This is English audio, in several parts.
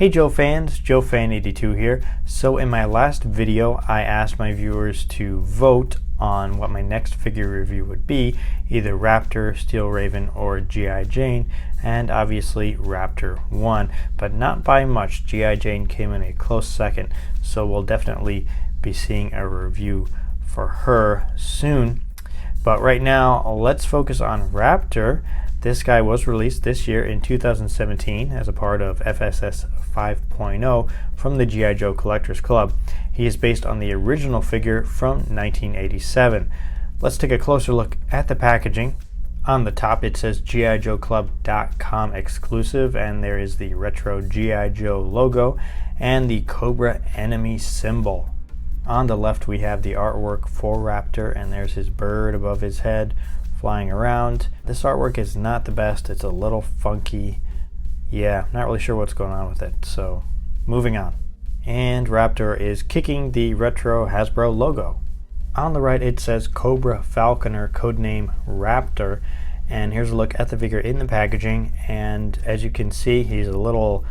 Hey Joe fans, JoeFan82 here. So in my last video I asked my viewers to vote on what my next figure review would be, either Raptor, Steel Raven, or G.I. Jane, and obviously Raptor won, but not by much. G.I. Jane came in a close second, so we'll definitely be seeing a review for her soon. But right now let's focus on Raptor. This guy was released this year in 2017 as a part of FSS 5.0 from the G.I. Joe Collectors Club. He is based on the original figure from 1987. Let's take a closer look at the packaging. On the top it says GIJoeClub.com exclusive, and there is the retro G.I. Joe logo and the Cobra enemy symbol. On the left we have the artwork for Raptor, and there's his bird above his head flying around. This artwork is not the best. It's a little funky. Yeah, not really sure what's going on with it, so moving on. And Raptor is kicking the retro Hasbro logo. On the right it says Cobra Falconer, codename Raptor, and here's a look at the figure in the packaging, and as you can see he's a little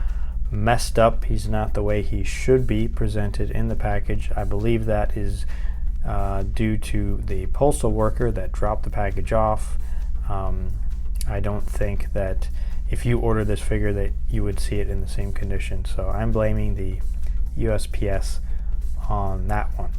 messed up. He's not the way he should be presented in the package. I believe that is due to the postal worker that dropped the package off. I don't think that if you order this figure that you would see it in the same condition, so I'm blaming the USPS on that one.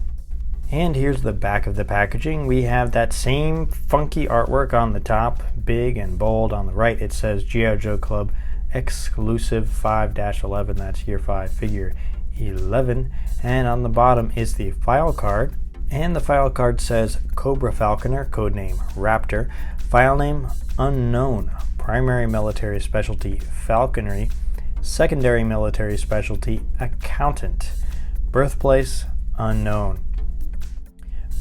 And here's the back of the packaging. We have that same funky artwork on the top, big and bold. On the right it says G.I. Joe Club exclusive 5-11, that's year 5, figure 11. And on the bottom is the file card, and the file card says Cobra Falconer, codename Raptor, file name unknown, primary military specialty falconry, secondary military specialty accountant, birthplace unknown.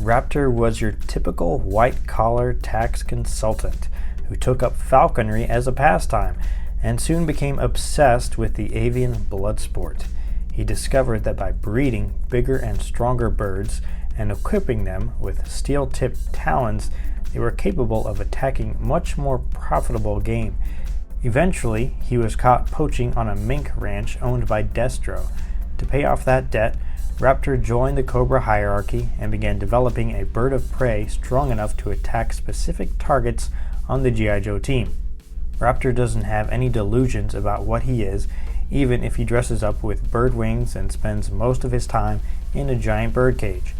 Raptor was your typical white-collar tax consultant who took up falconry as a pastime and soon became obsessed with the avian blood sport. He discovered that by breeding bigger and stronger birds and equipping them with steel-tipped talons, they were capable of attacking much more profitable game. Eventually, he was caught poaching on a mink ranch owned by Destro. To pay off that debt, Raptor joined the Cobra hierarchy and began developing a bird of prey strong enough to attack specific targets on the G.I. Joe team. Raptor doesn't have any delusions about what he is, even if he dresses up with bird wings and spends most of his time in a giant bird cage.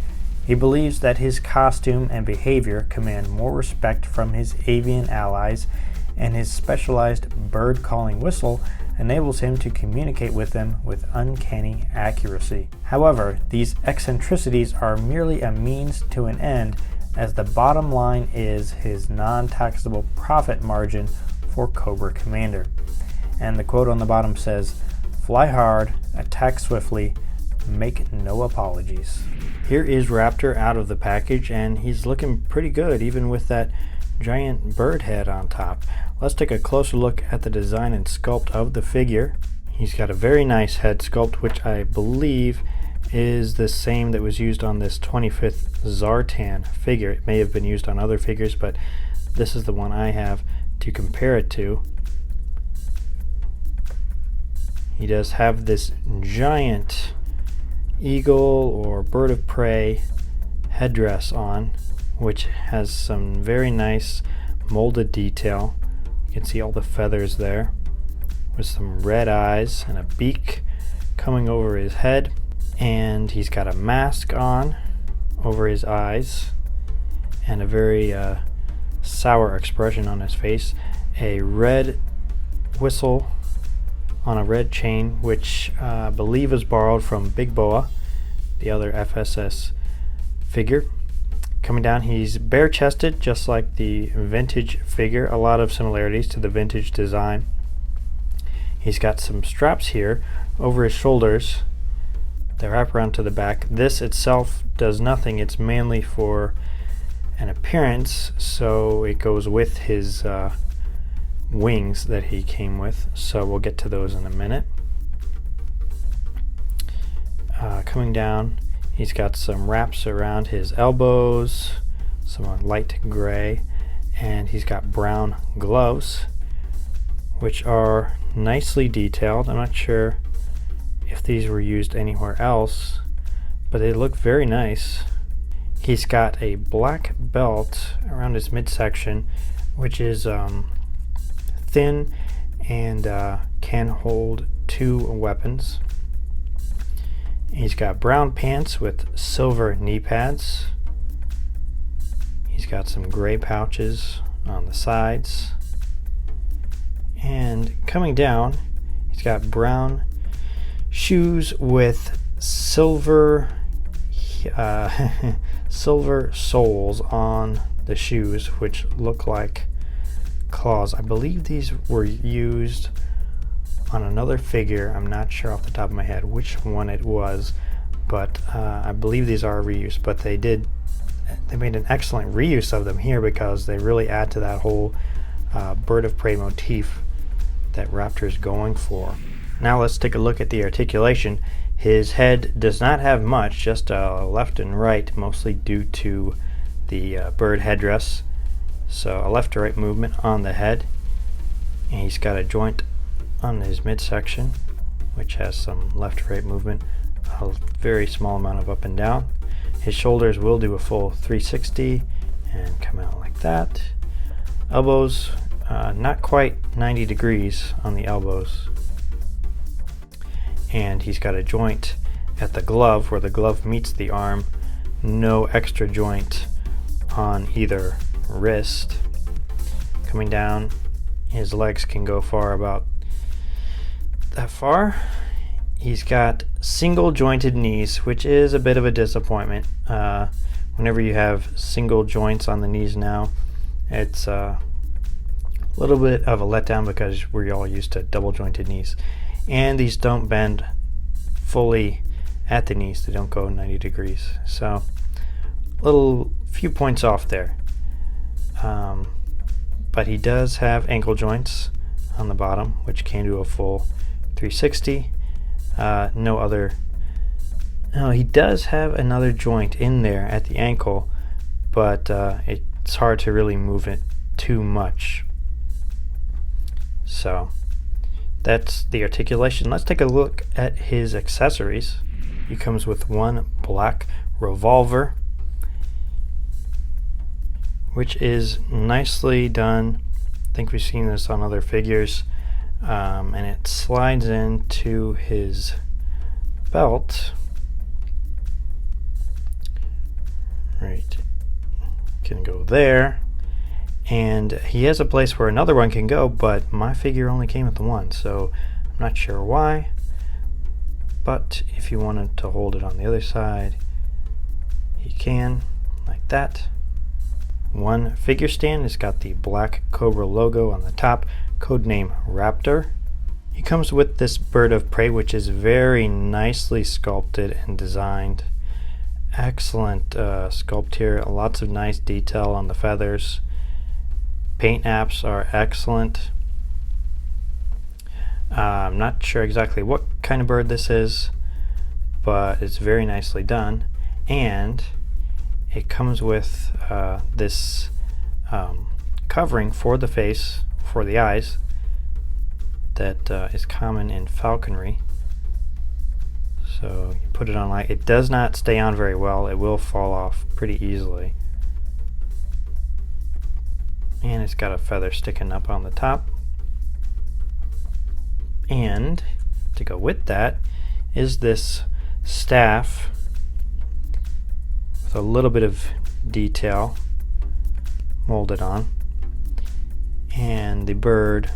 He believes that his costume and behavior command more respect from his avian allies, and his specialized bird calling whistle enables him to communicate with them with uncanny accuracy. However, these eccentricities are merely a means to an end, as the bottom line is his non-taxable profit margin for Cobra Commander. And the quote on the bottom says, "Fly hard, attack swiftly, make no apologies." Here is Raptor out of the package, and he's looking pretty good even with that giant bird head on top. Let's take a closer look at the design and sculpt of the figure. He's got a very nice head sculpt, which I believe is the same that was used on this 25th Zartan figure. It may have been used on other figures, but this is the one I have to compare it to. He does have this giant eagle or bird of prey headdress on, which has some very nice molded detail. You can see all the feathers there, with some red eyes and a beak coming over his head, and he's got a mask on over his eyes and a very sour expression on his face, a red whistle on a red chain, which I believe is borrowed from Big Boa, the other FSS figure. Coming down, he's bare-chested, just like the vintage figure, a lot of similarities to the vintage design. He's got some straps here over his shoulders that wrap around to the back. This itself does nothing, it's mainly for an appearance, so it goes with his wings that he came with, so we'll get to those in a minute. Coming down, he's got some wraps around his elbows, some light gray, and he's got brown gloves, which are nicely detailed. I'm not sure if these were used anywhere else, but they look very nice. He's got a black belt around his midsection, which is thin and can hold 2 weapons. He's got brown pants with silver knee pads. He's got some gray pouches on the sides. And coming down, he's got brown shoes with silver silver soles on the shoes, which look like claws. I believe these were used on another figure. I'm not sure off the top of my head which one it was, but I believe these are reused. But they made an excellent reuse of them here because they really add to that whole bird of prey motif that Raptor is going for. Now let's take a look at the articulation. His head does not have much, just left and right, mostly due to the bird headdress. So a left to right movement on the head, and he's got a joint on his midsection, which has some left to right movement, a very small amount of up and down. His shoulders will do a full 360 and come out like that. Elbows, not quite 90 degrees on the elbows. And he's got a joint at the glove where the glove meets the arm, no extra joint on either wrist. Coming down, his legs can go far, about that far. He's got single jointed knees, which is a bit of a disappointment. Whenever you have single joints on the knees now, it's a little bit of a letdown because we're all used to double jointed knees. And these don't bend fully at the knees, they don't go 90 degrees. So a few points off there. But he does have ankle joints on the bottom, which can do a full 360. He does have another joint in there at the ankle, but it's hard to really move it too much. So that's the articulation. Let's take a look at his accessories. He comes with one black revolver, which is nicely done. I think we've seen this on other figures. And it slides into his belt. Right, can go there. And he has a place where another one can go, but my figure only came with one, so I'm not sure why. But if you wanted to hold it on the other side, you can, like that. One figure stand has got the black Cobra logo on the top, codename Raptor. He comes with this bird of prey, which is very nicely sculpted and designed. Excellent sculpt here, lots of nice detail on the feathers. Paint apps are excellent. I'm not sure exactly what kind of bird this is, but it's very nicely done. And it comes with this covering for the face, for the eyes, that is common in falconry. So you put it on like, it does not stay on very well, it will fall off pretty easily. And it's got a feather sticking up on the top. And to go with that is this staff with a little bit of detail molded on. And the bird's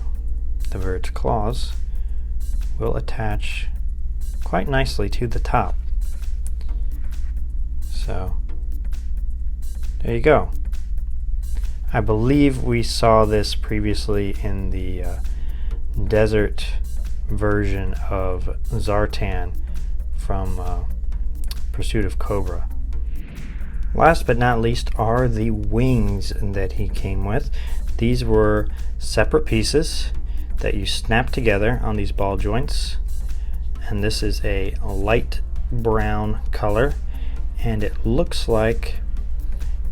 claws will attach quite nicely to the top. So there you go. I believe we saw this previously in the desert version of Zartan from Pursuit of Cobra. Last but not least are the wings that he came with. These were separate pieces that you snap together on these ball joints, and this is a light brown color, and it looks like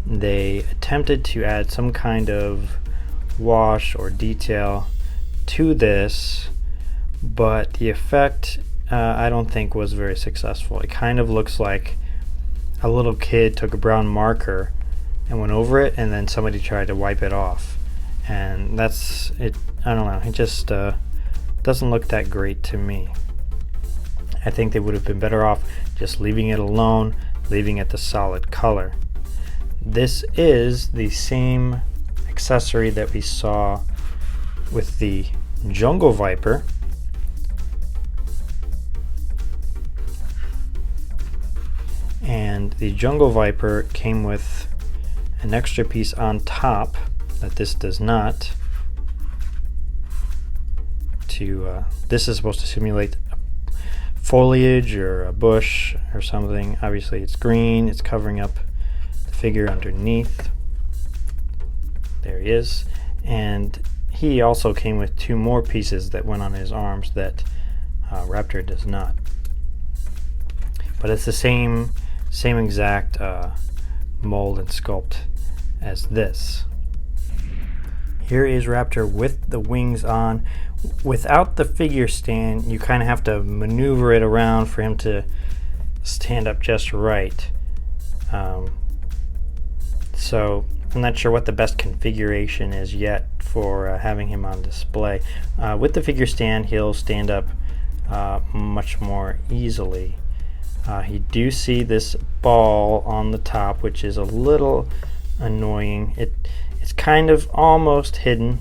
they attempted to add some kind of wash or detail to this, but the effect I don't think was very successful. It kind of looks like a little kid took a brown marker and went over it, and then somebody tried to wipe it off. And that's it. I don't know. It just doesn't look that great to me. I think they would have been better off just leaving it alone, leaving it the solid color. This is the same accessory that we saw with the Jungle Viper. And the Jungle Viper came with an extra piece on top that this does not. This is supposed to simulate foliage or a bush or something. Obviously it's green, it's covering up the figure underneath. There he is. And he also came with 2 more pieces that went on his arms that Raptor does not. But it's the same exact mold and sculpt as this. Here is Raptor with the wings on. Without the figure stand, you kind of have to maneuver it around for him to stand up just right. So I'm not sure what the best configuration is yet for having him on display. With the figure stand, he'll stand up much more easily. You do see this ball on the top, which is a little annoying. It's kind of almost hidden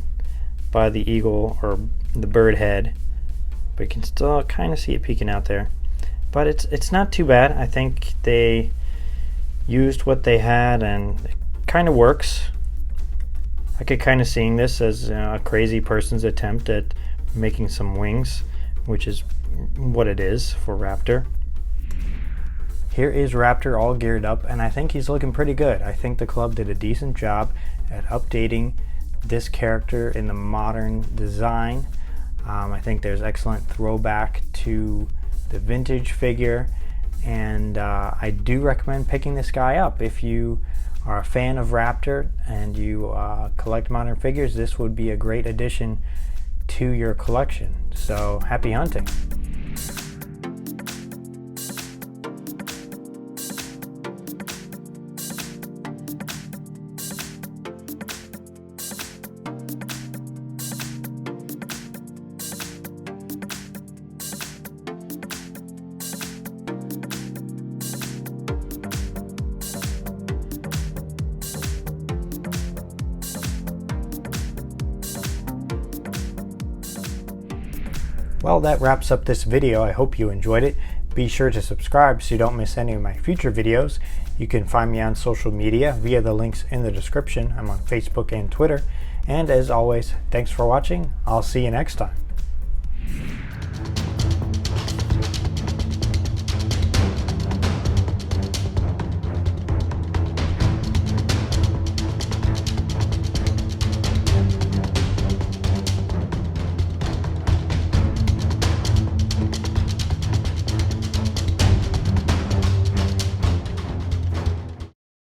by the eagle or the bird head, but you can still kind of see it peeking out there. But it's not too bad. I think they used what they had and it kind of works. I could kind of seeing this as a crazy person's attempt at making some wings, which is what it is for Raptor. Here is Raptor all geared up, and I think he's looking pretty good. I think the club did a decent job at updating this character in the modern design. I think there's excellent throwback to the vintage figure, and I do recommend picking this guy up. If you are a fan of Raptor and you collect modern figures, this would be a great addition to your collection. So happy hunting. Well, that wraps up this video. I hope you enjoyed it. Be sure to subscribe so you don't miss any of my future videos. You can find me on social media via the links in the description. I'm on Facebook and Twitter. And as always, thanks for watching. I'll see you next time.